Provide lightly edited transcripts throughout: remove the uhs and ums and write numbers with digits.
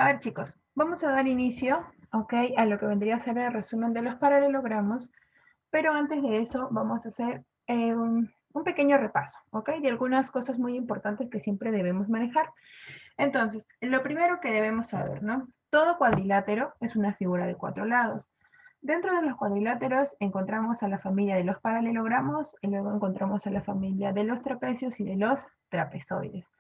A ver, chicos, vamos a dar inicio, ¿ok? A lo que vendría a ser el resumen de los paralelogramos, pero antes de eso vamos a hacer un pequeño repaso, ¿ok? De algunas cosas muy importantes que siempre debemos manejar. Entonces, lo primero que debemos saber, ¿no? Todo cuadrilátero es una figura de 4 lados. Dentro de los cuadriláteros encontramos a la familia de los paralelogramos y luego encontramos a la familia de los trapecios y de los trapezoides.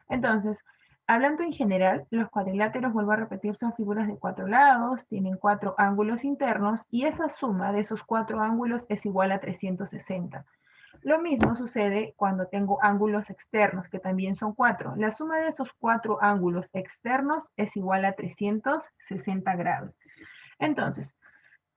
Entonces, hablando en general, los cuadriláteros, vuelvo a repetir, son figuras de 4 lados, tienen 4 ángulos internos y esa suma de esos 4 ángulos es igual a 360. Lo mismo sucede cuando tengo ángulos externos, que también son 4. La suma de esos 4 ángulos externos es igual a 360 grados. Entonces,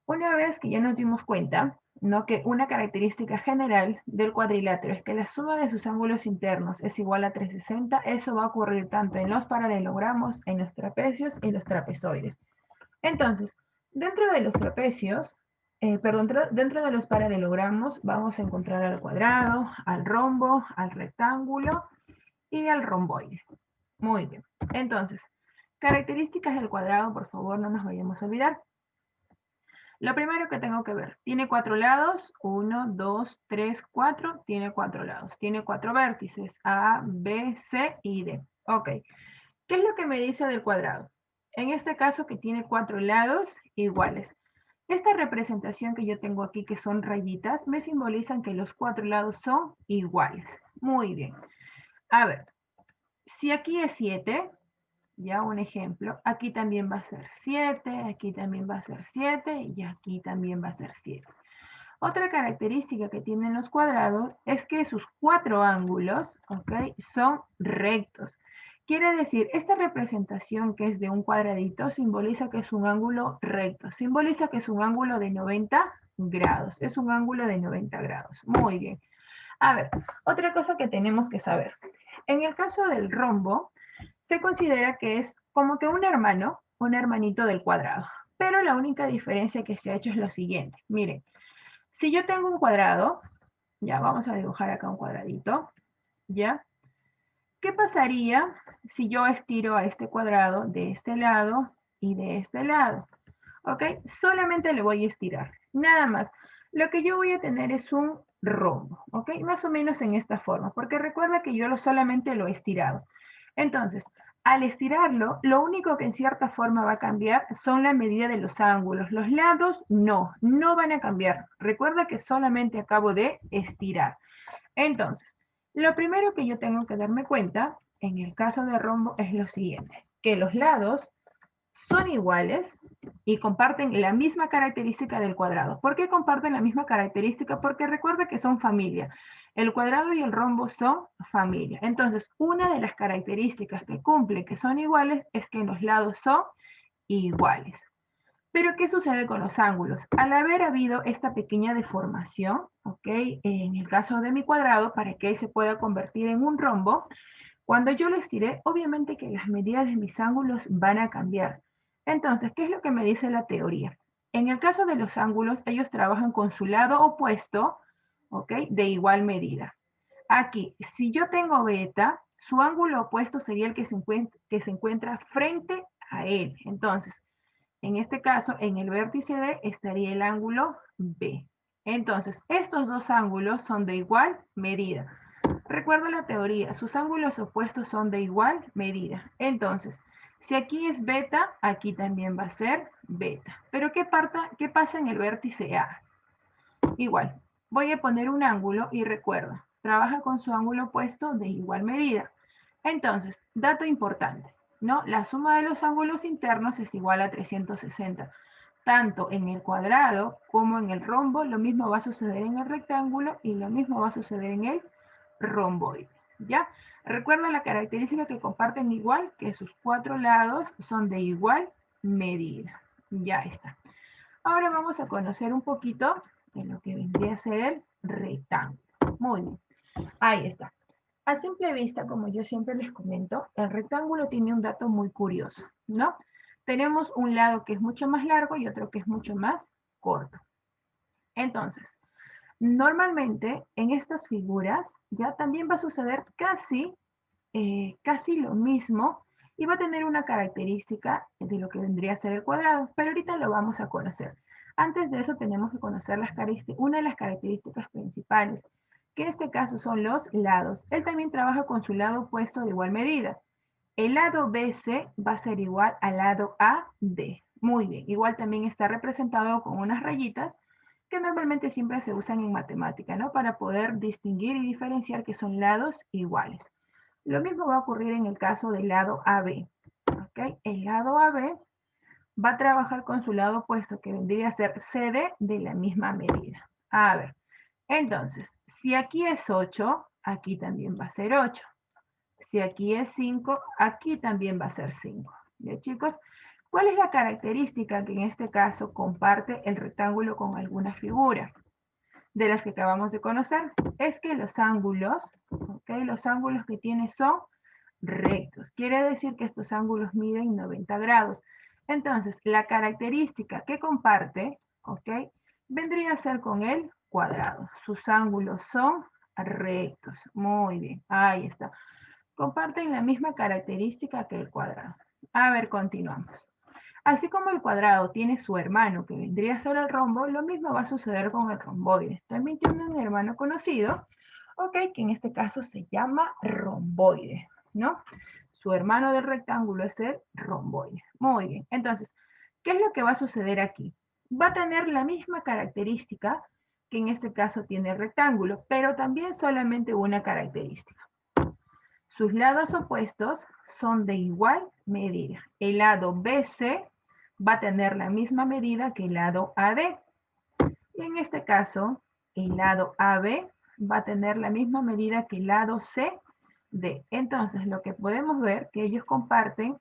una vez que ya nos dimos cuenta, ¿no?, que una característica general del cuadrilátero es que la suma de sus ángulos internos es igual a 360, eso va a ocurrir tanto en los paralelogramos, en los trapecios y los trapezoides. Entonces, dentro de los trapecios, dentro de los paralelogramos vamos a encontrar al cuadrado, al rombo, al rectángulo y al romboide. Muy bien. Entonces, características del cuadrado, por favor, no nos vayamos a olvidar. Lo primero que tengo que ver, tiene 4 lados, 1, 2, 3, 4, tiene 4 lados, tiene 4 vértices, A, B, C y D. Ok, ¿qué es lo que me dice del cuadrado? En este caso que tiene 4 lados iguales. Esta representación que yo tengo aquí, que son rayitas, me simbolizan que los 4 lados son iguales. Muy bien. A ver, si aquí es 7, ya un ejemplo, aquí también va a ser 7, aquí también va a ser 7 y aquí también va a ser 7. Otra característica que tienen los cuadrados es que sus 4 ángulos, ¿ok?, son rectos. Quiere decir, esta representación que es de un cuadradito simboliza que es un ángulo recto, simboliza que es un ángulo de 90 grados, es un ángulo de 90 grados. Muy bien. A ver, otra cosa que tenemos que saber. En el caso del rombo, se considera que es como que un hermano, un hermanito del cuadrado. Pero la única diferencia que se ha hecho es lo siguiente. Miren, si yo tengo un cuadrado, ya vamos a dibujar acá un cuadradito, ¿ya? ¿Qué pasaría si yo estiro a este cuadrado de este lado y de este lado? ¿Ok? Solamente le voy a estirar, nada más. Lo que yo voy a tener es un rombo, ¿ok? Más o menos en esta forma, porque recuerda que yo solamente lo he estirado. Entonces, al estirarlo, lo único que en cierta forma va a cambiar son la medida de los ángulos. Los lados no van a cambiar. Recuerda que solamente acabo de estirar. Entonces, lo primero que yo tengo que darme cuenta en el caso de rombo es lo siguiente, que los lados son iguales y comparten la misma característica del cuadrado. ¿Por qué comparten la misma característica? Porque recuerda que son familia. El cuadrado y el rombo son familia. Entonces, una de las características que cumple que son iguales es que los lados son iguales. Pero, ¿qué sucede con los ángulos? Al haber habido esta pequeña deformación, ¿ok?, en el caso de mi cuadrado, para que él se pueda convertir en un rombo, cuando yo lo estiré, obviamente que las medidas de mis ángulos van a cambiar. Entonces, ¿qué es lo que me dice la teoría? En el caso de los ángulos, ellos trabajan con su lado opuesto, ¿ok?, de igual medida. Aquí, si yo tengo beta, su ángulo opuesto sería el que se encuentra frente a él. Entonces, en este caso, en el vértice D estaría el ángulo B. Entonces, estos dos ángulos son de igual medida. Recuerda la teoría, sus ángulos opuestos son de igual medida. Entonces, si aquí es beta, aquí también va a ser beta. Pero ¿qué pasa en el vértice A? Igual, voy a poner un ángulo y recuerda, trabaja con su ángulo opuesto de igual medida. Entonces, dato importante, ¿no? La suma de los ángulos internos es igual a 360. Tanto en el cuadrado como en el rombo, lo mismo va a suceder en el rectángulo y lo mismo va a suceder en el romboide, ¿ya? Recuerda la característica que comparten igual, que sus 4 lados son de igual medida. Ya está. Ahora vamos a conocer un poquito de lo que vendría a ser el rectángulo. Muy bien, ahí está. A simple vista, como yo siempre les comento, el rectángulo tiene un dato muy curioso, ¿no? Tenemos un lado que es mucho más largo y otro que es mucho más corto. Entonces, normalmente en estas figuras ya también va a suceder casi lo mismo y va a tener una característica de lo que vendría a ser el cuadrado, pero ahorita lo vamos a conocer. Antes de eso tenemos que conocer una de las características principales, que en este caso son los lados. Él también trabaja con su lado opuesto de igual medida. El lado BC va a ser igual al lado AD. Muy bien, igual también está representado con unas rayitas que normalmente siempre se usan en matemática, ¿no? Para poder distinguir y diferenciar que son lados iguales. Lo mismo va a ocurrir en el caso del lado AB. ¿Ok? El lado AB va a trabajar con su lado opuesto, que vendría a ser CD de la misma medida. A ver, entonces, si aquí es 8, aquí también va a ser 8. Si aquí es 5, aquí también va a ser 5. ¿Ya, chicos? ¿Cuál es la característica que en este caso comparte el rectángulo con alguna figura de las que acabamos de conocer? Es que los ángulos, ¿okay? Los ángulos que tiene son rectos. Quiere decir que estos ángulos miden 90 grados. Entonces, la característica que comparte, ¿ok? Vendría a ser con el cuadrado. Sus ángulos son rectos. Muy bien, ahí está. Comparten la misma característica que el cuadrado. A ver, continuamos. Así como el cuadrado tiene su hermano, que vendría a ser el rombo, lo mismo va a suceder con el romboide. También tiene un hermano conocido, ok, que en este caso se llama romboide, ¿no? Su hermano del rectángulo es el romboide. Muy bien. Entonces, ¿qué es lo que va a suceder aquí? Va a tener la misma característica que en este caso tiene el rectángulo, pero también solamente una característica. Sus lados opuestos son de igual medida. El lado BC va a tener la misma medida que el lado AD. Y en este caso, el lado AB va a tener la misma medida que el lado CD. Entonces, lo que podemos ver que ellos comparten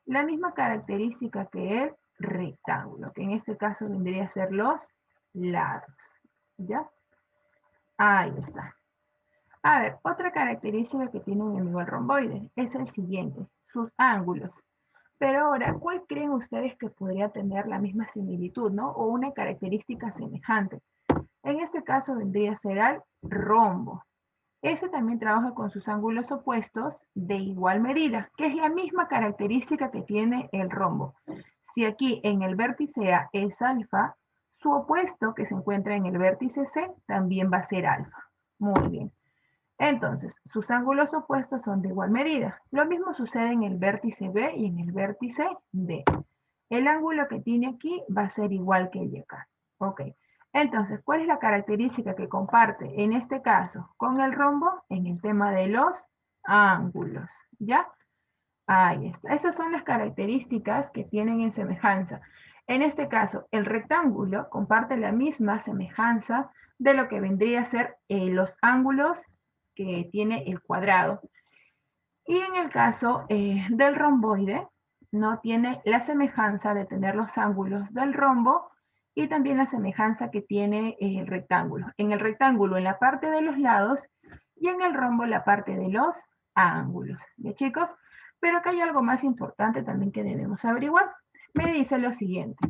la misma característica que el rectángulo, que en este caso vendría a ser los lados. ¿Ya? Ahí está. A ver, otra característica que tiene un igual romboide es el siguiente, sus ángulos. Pero ahora, ¿cuál creen ustedes que podría tener la misma similitud, ¿no? O una característica semejante? En este caso vendría a ser al rombo. Ese también trabaja con sus ángulos opuestos de igual medida, que es la misma característica que tiene el rombo. Si aquí en el vértice A es alfa, su opuesto que se encuentra en el vértice C también va a ser alfa. Muy bien. Entonces, sus ángulos opuestos son de igual medida. Lo mismo sucede en el vértice B y en el vértice D. El ángulo que tiene aquí va a ser igual que el de acá. Ok. Entonces, ¿cuál es la característica que comparte en este caso con el rombo? En el tema de los ángulos. ¿Ya? Ahí está. Esas son las características que tienen en semejanza. En este caso, el rectángulo comparte la misma semejanza de lo que vendría a ser los ángulos que tiene el cuadrado. Y en el caso del romboide, no tiene la semejanza de tener los ángulos del rombo y también la semejanza que tiene el rectángulo. En el rectángulo, en la parte de los lados y en el rombo, la parte de los ángulos. ¿Ya, chicos? Pero acá hay algo más importante también que debemos averiguar. Me dice lo siguiente.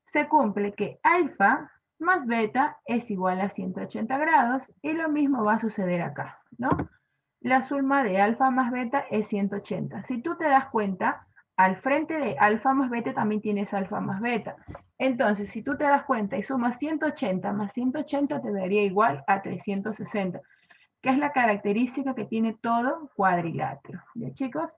Se cumple que alfa más beta es igual a 180 grados y lo mismo va a suceder acá, ¿no? La suma de alfa más beta es 180. Si tú te das cuenta, al frente de alfa más beta también tienes alfa más beta. Entonces, si tú te das cuenta y sumas 180 más 180 te daría igual a 360, que es la característica que tiene todo cuadrilátero. ¿Ya, chicos?